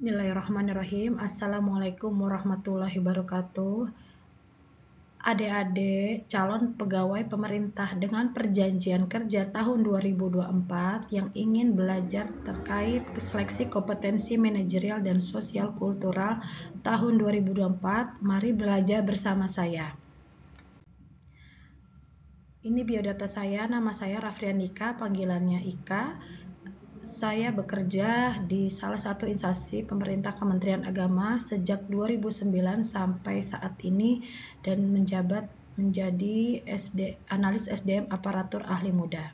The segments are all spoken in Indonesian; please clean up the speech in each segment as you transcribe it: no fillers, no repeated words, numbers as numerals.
Bismillahirrahmanirrahim. Assalamualaikum warahmatullahi wabarakatuh. Adik-adik calon pegawai pemerintah dengan perjanjian kerja tahun 2024 yang ingin belajar terkait seleksi kompetensi manajerial dan sosial kultural tahun 2024, mari belajar bersama saya. Ini biodata saya, nama saya Rafrianika, panggilannya Ika. Saya bekerja di salah satu instansi pemerintah Kementerian Agama sejak 2009 sampai saat ini dan menjabat menjadi analis SDM aparatur ahli muda.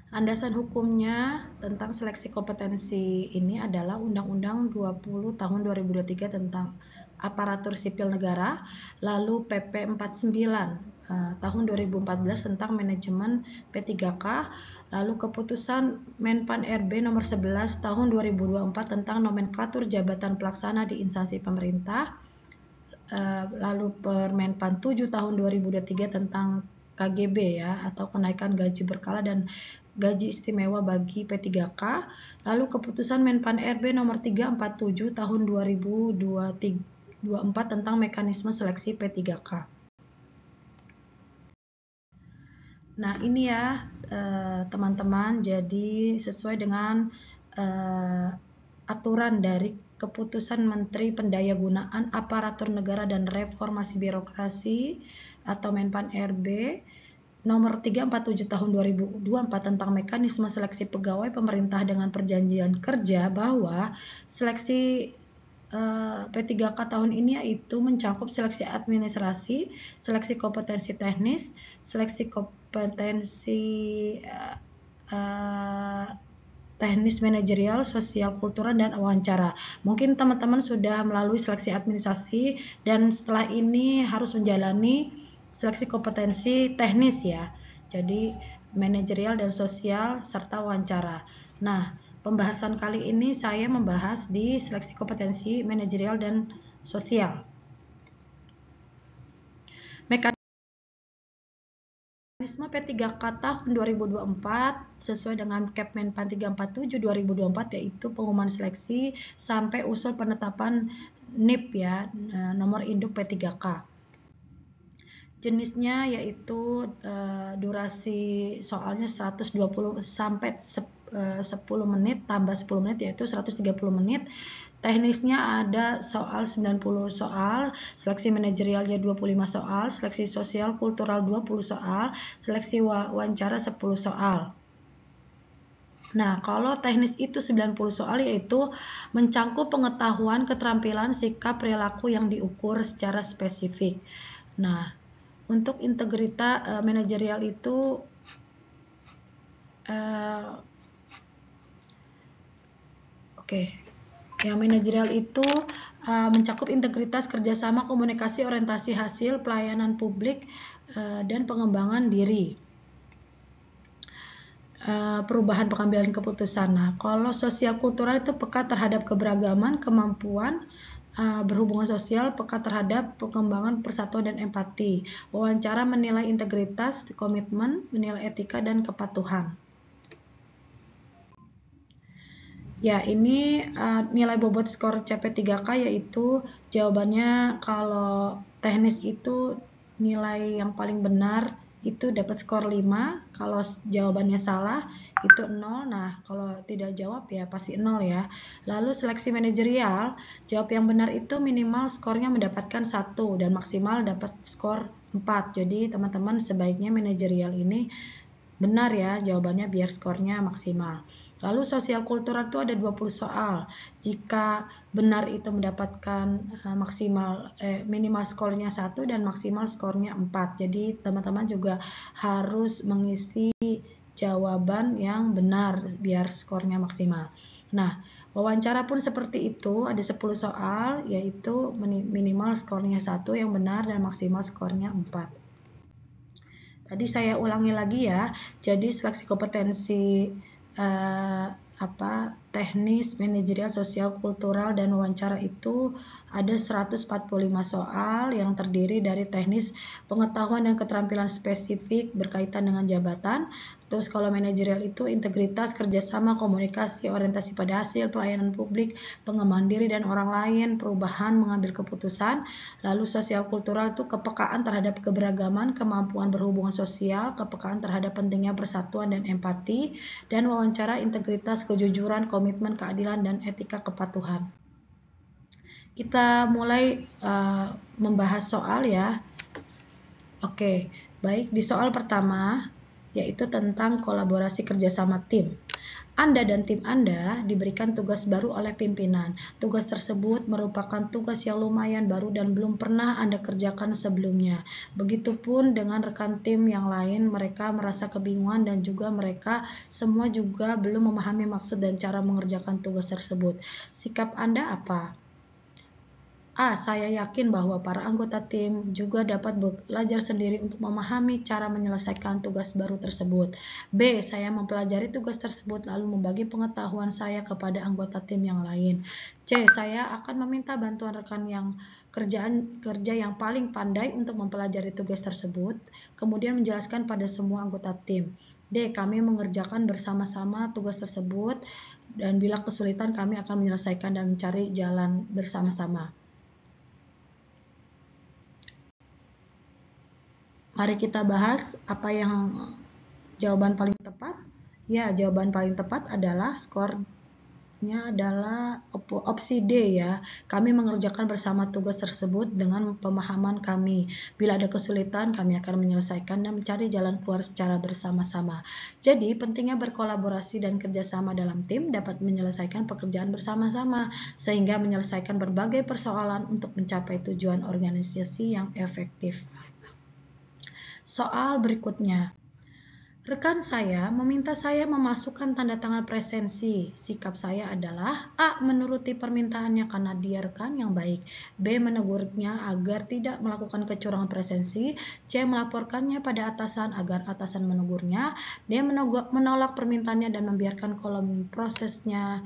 Landasan hukumnya tentang seleksi kompetensi ini adalah Undang-Undang 20 tahun 2023 tentang aparatur sipil negara, lalu PP 49 tahun 2014 tentang manajemen P3K, lalu keputusan Menpan RB nomor 11 tahun 2024 tentang nomenklatur jabatan pelaksana di instansi pemerintah, lalu Permenpan 7 tahun 2023 tentang KGB ya, atau kenaikan gaji berkala dan gaji istimewa bagi P3K, lalu keputusan Menpan RB nomor 347 tahun 2024 tentang mekanisme seleksi P3K. Nah ini ya teman-teman, jadi sesuai dengan aturan dari Keputusan Menteri Pendayagunaan Aparatur Negara dan Reformasi Birokrasi atau Menpan RB nomor 347 tahun 2024 tentang mekanisme seleksi pegawai pemerintah dengan perjanjian kerja, bahwa seleksi P3K tahun ini yaitu mencakup seleksi administrasi, seleksi kompetensi teknis, seleksi kompetensi teknis manajerial, sosial kultural, dan wawancara. Mungkin teman-teman sudah melalui seleksi administrasi dan setelah ini harus menjalani seleksi kompetensi teknis ya. Jadi manajerial dan sosial serta wawancara. Nah, pembahasan kali ini saya membahas di seleksi kompetensi manajerial dan sosial. Mekanisme P3K tahun 2024 sesuai dengan Kepmenpan 347 2024 yaitu pengumuman seleksi sampai usul penetapan NIP ya, nomor induk P3K. Jenisnya yaitu durasi soalnya 120 sampai 10 menit tambah 10 menit yaitu 130 menit. Teknisnya ada soal 90 soal, seleksi manajerialnya 25 soal, seleksi sosial kultural 20 soal, seleksi wawancara 10 soal. Nah, kalau teknis itu 90 soal yaitu mencangkup pengetahuan, keterampilan, sikap, perilaku yang diukur secara spesifik. Nah, untuk integritas manajerial itu yang manajerial itu mencakup integritas, kerjasama, komunikasi, orientasi hasil, pelayanan publik, dan pengembangan diri. Perubahan pengambilan keputusan. Nah, kalau sosial kultural itu peka terhadap keberagaman, kemampuan berhubungan sosial, peka terhadap pengembangan persatuan dan empati. Wawancara menilai integritas, komitmen, menilai etika dan kepatuhan. Ya, ini nilai bobot skor CP3K yaitu jawabannya kalau teknis itu nilai yang paling benar itu dapat skor 5, kalau jawabannya salah itu 0. Nah, kalau tidak jawab ya pasti 0 ya. Lalu seleksi manajerial, jawab yang benar itu minimal skornya mendapatkan 1 dan maksimal dapat skor 4. Jadi teman-teman sebaiknya manajerial ini benar ya jawabannya biar skornya maksimal. Lalu sosial kultural itu ada 20 soal. Jika benar itu mendapatkan minimal skornya 1 dan maksimal skornya 4. Jadi teman-teman juga harus mengisi jawaban yang benar biar skornya maksimal. Nah, wawancara pun seperti itu, ada 10 soal yaitu minimal skornya 1 yang benar dan maksimal skornya 4. Tadi saya ulangi lagi ya. Jadi seleksi kompetensi teknis, manajerial, sosial, kultural, dan wawancara itu ada 145 soal yang terdiri dari teknis, pengetahuan dan keterampilan spesifik berkaitan dengan jabatan, Terus kalau manajerial itu integritas, kerjasama, komunikasi, orientasi pada hasil, pelayanan publik, pengembangan diri dan orang lain, perubahan, mengambil keputusan. Lalu sosial kultural itu kepekaan terhadap keberagaman, kemampuan berhubungan sosial, kepekaan terhadap pentingnya persatuan dan empati, dan wawancara, integritas, kejujuran, komitmen, keadilan, dan etika kepatuhan. Kita mulai membahas soal ya. Oke, baik, di soal pertama yaitu tentang kolaborasi kerjasama tim. Anda dan tim Anda diberikan tugas baru oleh pimpinan. Tugas tersebut merupakan tugas yang lumayan baru dan belum pernah Anda kerjakan sebelumnya. Begitupun dengan rekan tim yang lain, mereka merasa kebingungan dan juga mereka semua juga belum memahami maksud dan cara mengerjakan tugas tersebut. Sikap Anda apa? A. Saya yakin bahwa para anggota tim juga dapat belajar sendiri untuk memahami cara menyelesaikan tugas baru tersebut. B. Saya mempelajari tugas tersebut lalu membagi pengetahuan saya kepada anggota tim yang lain. C. Saya akan meminta bantuan rekan yang kerja yang paling pandai untuk mempelajari tugas tersebut, kemudian menjelaskan pada semua anggota tim. D. Kami mengerjakan bersama-sama tugas tersebut dan bila kesulitan kami akan menyelesaikan dan mencari jalan bersama-sama. Mari kita bahas apa yang jawaban paling tepat. Ya, jawaban paling tepat adalah skornya adalah opsi D ya. Kami mengerjakan bersama tugas tersebut dengan pemahaman kami. Bila ada kesulitan, kami akan menyelesaikan dan mencari jalan keluar secara bersama-sama. Jadi, pentingnya berkolaborasi dan kerjasama dalam tim dapat menyelesaikan pekerjaan bersama-sama, sehingga menyelesaikan berbagai persoalan untuk mencapai tujuan organisasi yang efektif. Soal berikutnya. Rekan saya meminta saya memasukkan tanda tangan presensi. Sikap saya adalah A. Menuruti permintaannya karena dia rekan yang baik. B. Menegurnya agar tidak melakukan kecurangan presensi. C. Melaporkannya pada atasan agar atasan menegurnya. D. Menolak permintaannya dan membiarkan kolom presensinya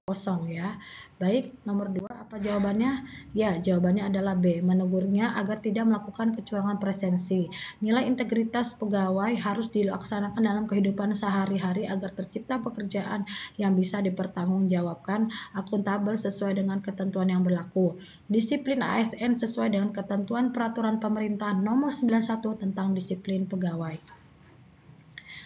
kosong ya. Baik, nomor 2 apa jawabannya? Ya, jawabannya adalah B. Menegurnya agar tidak melakukan kecurangan presensi. Nilai integritas pegawai harus dilaksanakan dalam kehidupan sehari-hari agar tercipta pekerjaan yang bisa dipertanggungjawabkan, akuntabel sesuai dengan ketentuan yang berlaku. Disiplin ASN sesuai dengan ketentuan peraturan pemerintah nomor 91 tentang disiplin pegawai.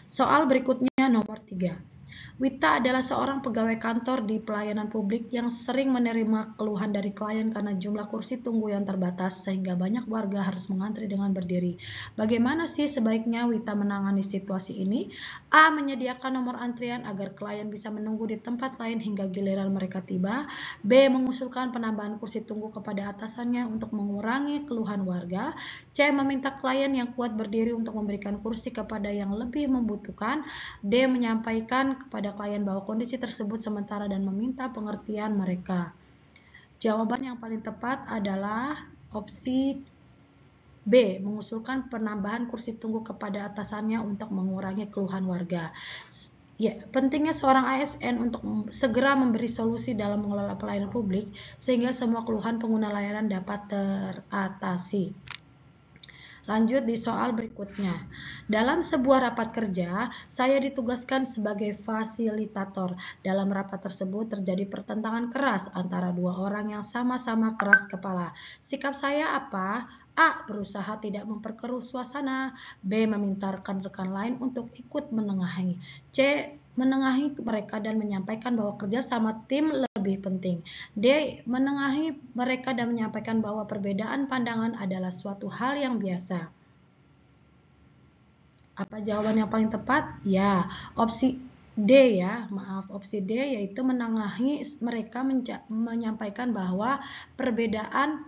Soal berikutnya nomor 3. Wita adalah seorang pegawai kantor di pelayanan publik yang sering menerima keluhan dari klien karena jumlah kursi tunggu yang terbatas sehingga banyak warga harus mengantri dengan berdiri. Bagaimana sih sebaiknya Wita menangani situasi ini? A. Menyediakan nomor antrian agar klien bisa menunggu di tempat lain hingga giliran mereka tiba. B. Mengusulkan penambahan kursi tunggu kepada atasannya untuk mengurangi keluhan warga. C. Meminta klien yang kuat berdiri untuk memberikan kursi kepada yang lebih membutuhkan. D. Menyampaikan kepada klien bahwa kondisi tersebut sementara dan meminta pengertian mereka. Jawaban yang paling tepat adalah opsi B. Mengusulkan penambahan kursi tunggu kepada atasannya untuk mengurangi keluhan warga. Ya, pentingnya seorang ASN untuk segera memberi solusi dalam mengelola pelayanan publik sehingga semua keluhan pengguna layanan dapat teratasi. Lanjut di soal berikutnya. Dalam sebuah rapat kerja, saya ditugaskan sebagai fasilitator. Dalam rapat tersebut terjadi pertentangan keras antara dua orang yang sama-sama keras kepala. Sikap saya apa? A. Berusaha tidak memperkeruh suasana. B. Meminta rekan-rekan lain untuk ikut menengahi. C. Menengahi mereka dan menyampaikan bahwa kerjasama tim lebih penting. D. Menengahi mereka dan menyampaikan bahwa perbedaan pandangan adalah suatu hal yang biasa. Apa jawaban yang paling tepat? Ya, opsi D ya, maaf, opsi D yaitu menengahi mereka menyampaikan bahwa perbedaan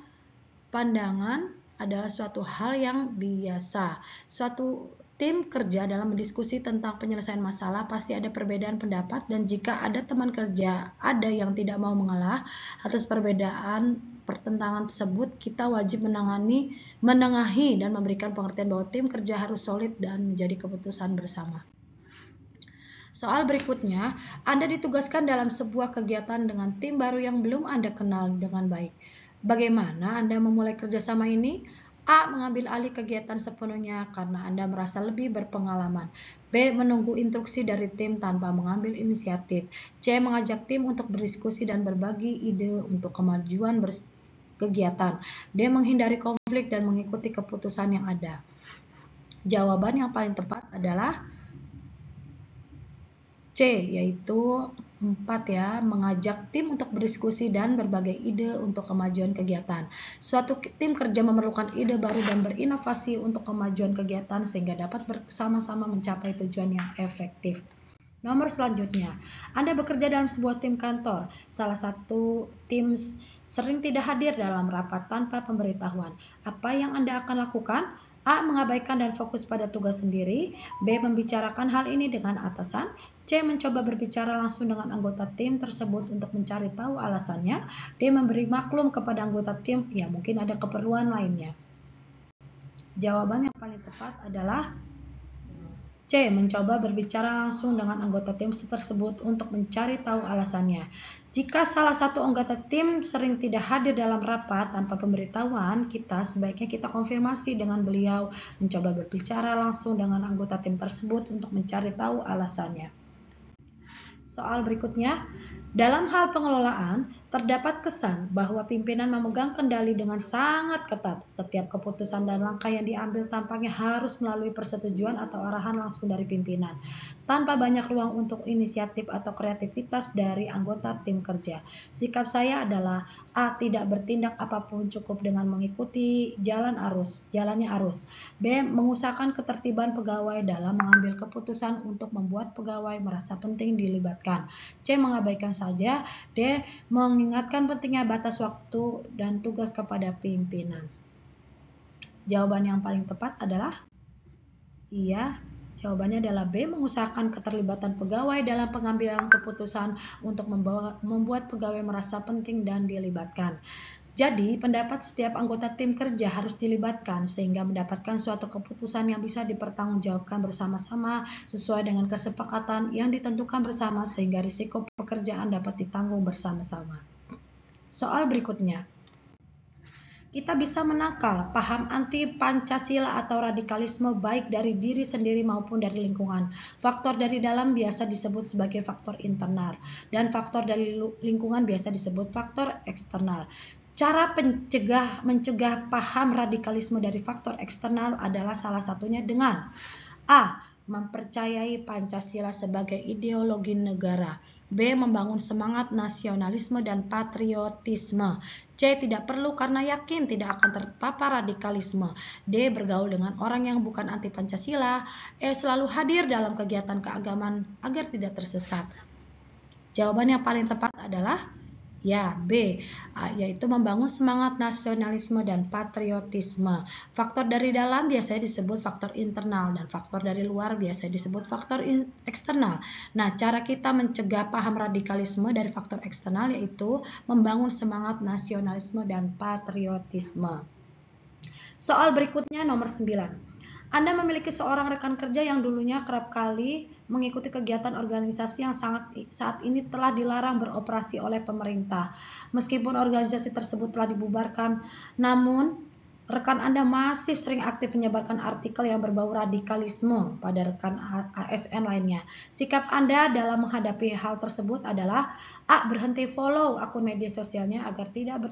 pandangan adalah suatu hal yang biasa. Suatu tim kerja dalam berdiskusi tentang penyelesaian masalah pasti ada perbedaan pendapat dan jika ada teman kerja ada yang tidak mau mengalah atas perbedaan pertentangan tersebut, kita wajib menengahi dan memberikan pengertian bahwa tim kerja harus solid dan menjadi keputusan bersama. Soal berikutnya, Anda ditugaskan dalam sebuah kegiatan dengan tim baru yang belum Anda kenal dengan baik. Bagaimana Anda memulai kerjasama ini? A. Mengambil alih kegiatan sepenuhnya karena Anda merasa lebih berpengalaman. B. Menunggu instruksi dari tim tanpa mengambil inisiatif. C. Mengajak tim untuk berdiskusi dan berbagi ide untuk kemajuan kegiatan. D. Menghindari konflik dan mengikuti keputusan yang ada. Jawaban yang paling tepat adalah C, yaitu 4 ya, mengajak tim untuk berdiskusi dan berbagai ide untuk kemajuan kegiatan. Suatu tim kerja memerlukan ide baru dan berinovasi untuk kemajuan kegiatan sehingga dapat bersama-sama mencapai tujuan yang efektif. Nomor selanjutnya, Anda bekerja dalam sebuah tim kantor. Salah satu tim sering tidak hadir dalam rapat tanpa pemberitahuan. Apa yang Anda akan lakukan? A. Mengabaikan dan fokus pada tugas sendiri. B. Membicarakan hal ini dengan atasan. C. Mencoba berbicara langsung dengan anggota tim tersebut untuk mencari tahu alasannya. D. Memberi maklum kepada anggota tim, ya mungkin ada keperluan lainnya. Jawaban yang paling tepat adalah C. Mencoba berbicara langsung dengan anggota tim tersebut untuk mencari tahu alasannya. Jika salah satu anggota tim sering tidak hadir dalam rapat tanpa pemberitahuan, sebaiknya kita konfirmasi dengan beliau, mencoba berbicara langsung dengan anggota tim tersebut untuk mencari tahu alasannya. Soal berikutnya, dalam hal pengelolaan, terdapat kesan bahwa pimpinan memegang kendali dengan sangat ketat. Setiap keputusan dan langkah yang diambil tampaknya harus melalui persetujuan atau arahan langsung dari pimpinan, tanpa banyak ruang untuk inisiatif atau kreativitas dari anggota tim kerja. Sikap saya adalah A. Tidak bertindak apapun, cukup dengan mengikuti jalannya arus. B. Mengusahakan ketertiban pegawai dalam mengambil keputusan untuk membuat pegawai merasa penting dilibatkan. C. Mengabaikan saja. D. Mengingatkan pentingnya batas waktu dan tugas kepada pimpinan. Jawaban yang paling tepat adalah iya. Jawabannya adalah B. Mengusahakan keterlibatan pegawai dalam pengambilan keputusan untuk membuat pegawai merasa penting dan dilibatkan. Jadi, pendapat setiap anggota tim kerja harus dilibatkan sehingga mendapatkan suatu keputusan yang bisa dipertanggungjawabkan bersama-sama sesuai dengan kesepakatan yang ditentukan bersama sehingga risiko pekerjaan dapat ditanggung bersama-sama. Soal berikutnya. Kita bisa menangkal paham anti-Pancasila atau radikalisme baik dari diri sendiri maupun dari lingkungan. Faktor dari dalam biasa disebut sebagai faktor internal dan faktor dari lingkungan biasa disebut faktor eksternal. Cara mencegah paham radikalisme dari faktor eksternal adalah salah satunya dengan A. Mempercayai Pancasila sebagai ideologi negara. B. Membangun semangat nasionalisme dan patriotisme. C. Tidak perlu karena yakin tidak akan terpapar radikalisme. D. Bergaul dengan orang yang bukan anti Pancasila. E. Selalu hadir dalam kegiatan keagamaan agar tidak tersesat. Jawaban yang paling tepat adalah ya, B, yaitu membangun semangat nasionalisme dan patriotisme. Faktor dari dalam biasanya disebut faktor internal dan faktor dari luar biasanya disebut faktor eksternal. Nah, cara kita mencegah paham radikalisme dari faktor eksternal yaitu membangun semangat nasionalisme dan patriotisme. Soal berikutnya nomor 9. Anda memiliki seorang rekan kerja yang dulunya kerap kali mengikuti kegiatan organisasi yang saat ini telah dilarang beroperasi oleh pemerintah. Meskipun organisasi tersebut telah dibubarkan, namun rekan Anda masih sering aktif menyebarkan artikel yang berbau radikalisme pada rekan ASN lainnya. Sikap Anda dalam menghadapi hal tersebut adalah A. Berhenti follow akun media sosialnya agar tidak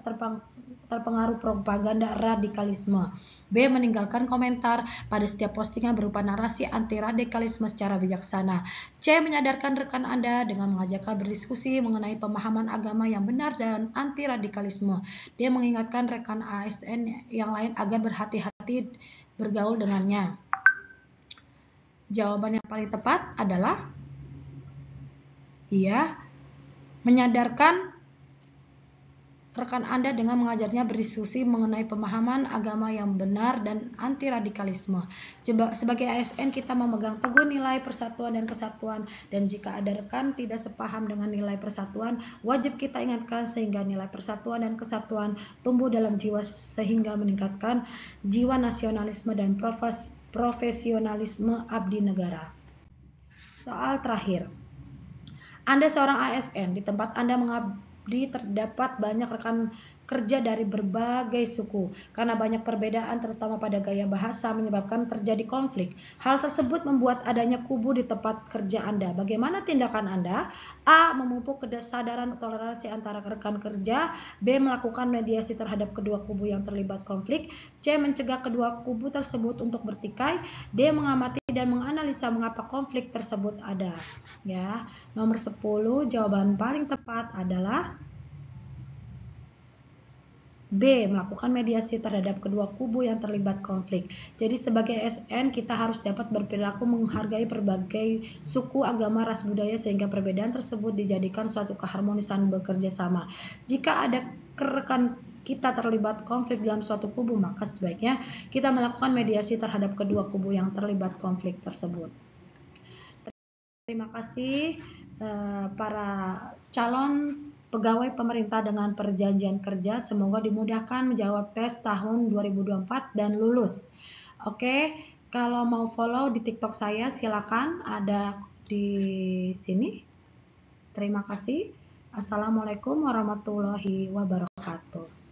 terpengaruh propaganda radikalisme. B. Meninggalkan komentar pada setiap postingan berupa narasi anti-radikalisme secara bijaksana. C. Menyadarkan rekan Anda dengan mengajaknya berdiskusi mengenai pemahaman agama yang benar dan anti-radikalisme. D. Mengingatkan rekan ASN yang lain agar berhati-hati bergaul dengannya. Jawaban yang paling tepat adalah iya. Menyadarkan rekan Anda dengan mengajarnya berdiskusi mengenai pemahaman agama yang benar dan anti-radikalisme. Sebagai ASN kita memegang teguh nilai persatuan dan kesatuan, dan jika ada rekan tidak sepaham dengan nilai persatuan, wajib kita ingatkan sehingga nilai persatuan dan kesatuan tumbuh dalam jiwa sehingga meningkatkan jiwa nasionalisme dan profesionalisme abdi negara. Soal terakhir. Anda seorang ASN, di tempat Anda mengabdi terdapat banyak rekan kerja dari berbagai suku. Karena banyak perbedaan terutama pada gaya bahasa menyebabkan terjadi konflik. Hal tersebut membuat adanya kubu di tempat kerja Anda. Bagaimana tindakan Anda? A. Memupuk kesadaran toleransi antara rekan kerja. B. Melakukan mediasi terhadap kedua kubu yang terlibat konflik. C. Mencegah kedua kubu tersebut untuk bertikai. D. Mengamati dan menganalisa mengapa konflik tersebut ada. Ya, nomor 10 jawaban paling tepat adalah B. Melakukan mediasi terhadap kedua kubu yang terlibat konflik. Jadi sebagai SN kita harus dapat berperilaku menghargai berbagai suku, agama, ras, budaya sehingga perbedaan tersebut dijadikan suatu keharmonisan bekerja sama. Jika ada rekan kita terlibat konflik dalam suatu kubu, maka sebaiknya kita melakukan mediasi terhadap kedua kubu yang terlibat konflik tersebut. Terima kasih para calon pegawai pemerintah dengan perjanjian kerja, semoga dimudahkan menjawab tes tahun 2024 dan lulus. Oke, kalau mau follow di TikTok saya silakan, ada di sini. Terima kasih. Assalamualaikum warahmatullahi wabarakatuh.